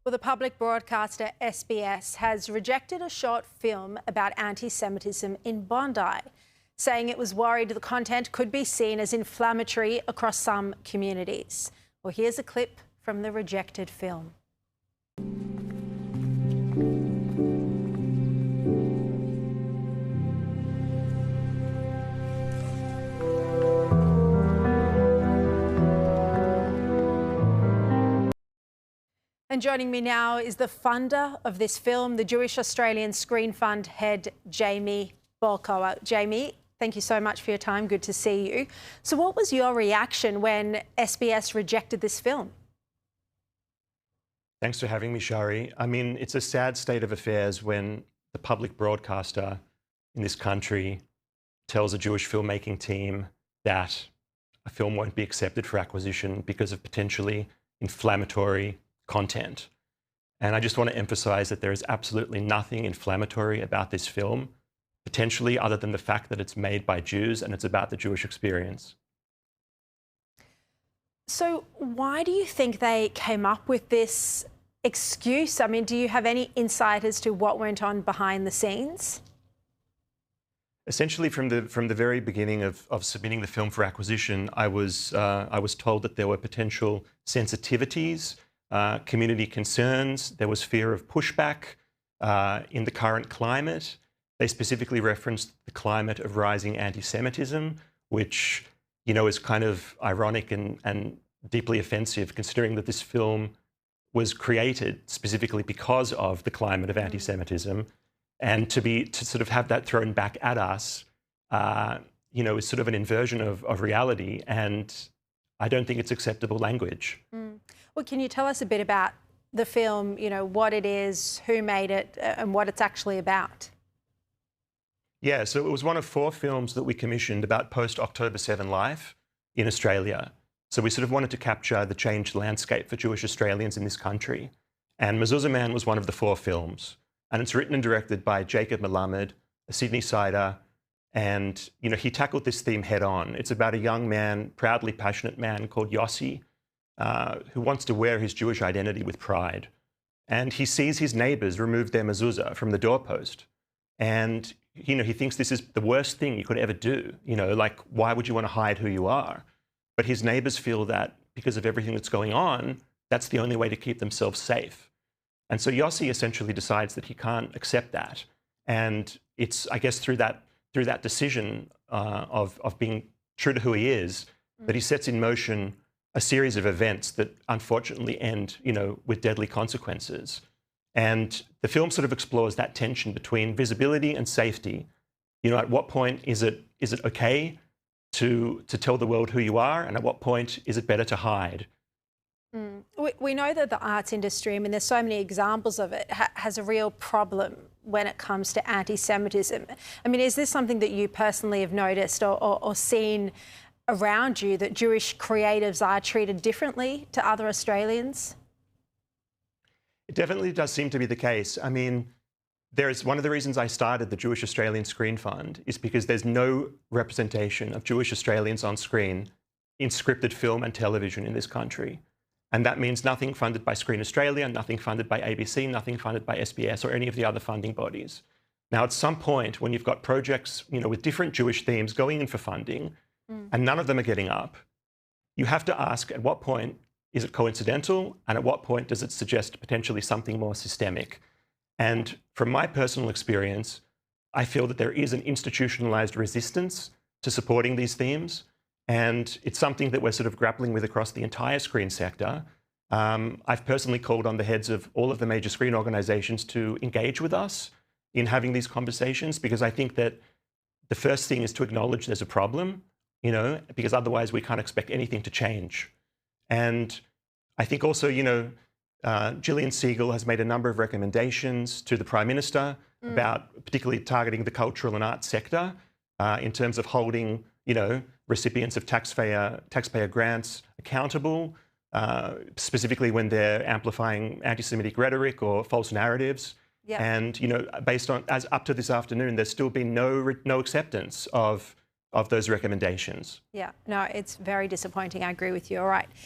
Well, the public broadcaster SBS has rejected a short film about anti-Semitism in Bondi, saying it was worried the content could be seen as inflammatory across some communities. Well, here's a clip from the rejected film. And joining me now is the funder of this film, the Jewish Australian Screen Fund head, Jamie Bolkower. Jamie, thank you so much for your time. Good to see you. So what was your reaction when SBS rejected this film? Thanks for having me, Sharri. I mean, it's a sad state of affairs when the public broadcaster in this country tells a Jewish filmmaking team that a film won't be accepted for acquisition because of potentially inflammatory content. And I just want to emphasize that there is absolutely nothing inflammatory about this film, potentially other than the fact that it's made by Jews and it's about the Jewish experience. So why do you think they came up with this excuse? I mean, do you have any insight as to what went on behind the scenes? Essentially, from the very beginning of submitting the film for acquisition, I was told that there were potential sensitivities, community concerns. There was fear of pushback in the current climate. They specifically referenced the climate of rising anti-Semitism, which, you know, is kind of ironic and deeply offensive, considering that this film was created specifically because of the climate of anti-Semitism. And to sort of have that thrown back at us, you know, is sort of an inversion of reality. And I don't think it's acceptable language. Well, can you tell us a bit about the film, you know, what it is, who made it, and what it's actually about? Yeah, so it was one of 4 films that we commissioned about post-October 7 life in Australia. So we sort of wanted to capture the changed landscape for Jewish Australians in this country. And Mezuzah Man was one of the 4 films. And it's written and directed by Jacob Melamed, a Sydney-sider. And, you know, he tackled this theme head on. It's about a young man, proudly passionate man called Yossi, who wants to wear his Jewish identity with pride. And he sees his neighbours remove their mezuzah from the doorpost. And, you know, he thinks this is the worst thing you could ever do. You know, like, why would you want to hide who you are? But his neighbours feel that because of everything that's going on, that's the only way to keep themselves safe. And so Yossi essentially decides that he can't accept that. And it's, I guess, through that decision of being true to who he is, that he sets in motion a series of events that unfortunately end, you know, with deadly consequences. And the film sort of explores that tension between visibility and safety. You know, at what point is it okay to tell the world who you are, and at what point is it better to hide? We know that the arts industry, I mean, there's so many examples of it, has a real problem when it comes to anti-Semitism. I mean, is this something that you personally have noticed or seen around you, that Jewish creatives are treated differently to other Australians? It definitely does seem to be the case. I mean, one of the reasons I started the Jewish Australian Screen Fund is because there's no representation of Jewish Australians on screen in scripted film and television in this country. And that means nothing funded by Screen Australia, nothing funded by ABC, nothing funded by SBS or any of the other funding bodies. Now, at some point, when you've got projects, you know, with different Jewish themes going in for funding, and none of them are getting up, you have to ask, at what point is it coincidental, and at what point does it suggest potentially something more systemic? And from my personal experience, I feel that there is an institutionalized resistance to supporting these themes. And it's something that we're sort of grappling with across the entire screen sector. I've personally called on the heads of all of the major screen organizations to engage with us in having these conversations, because I think that the first thing is to acknowledge there's a problem, you know, because otherwise we can't expect anything to change. And I think also, you know, Gillian Segal has made a number of recommendations to the Prime Minister about particularly targeting the cultural and arts sector in terms of holding, you know, recipients of taxpayer grants accountable, specifically when they're amplifying anti-Semitic rhetoric or false narratives. Yeah. And, you know, based on, as up to this afternoon, there's still been no acceptance of those recommendations. Yeah, no, it's very disappointing. I agree with you. All right.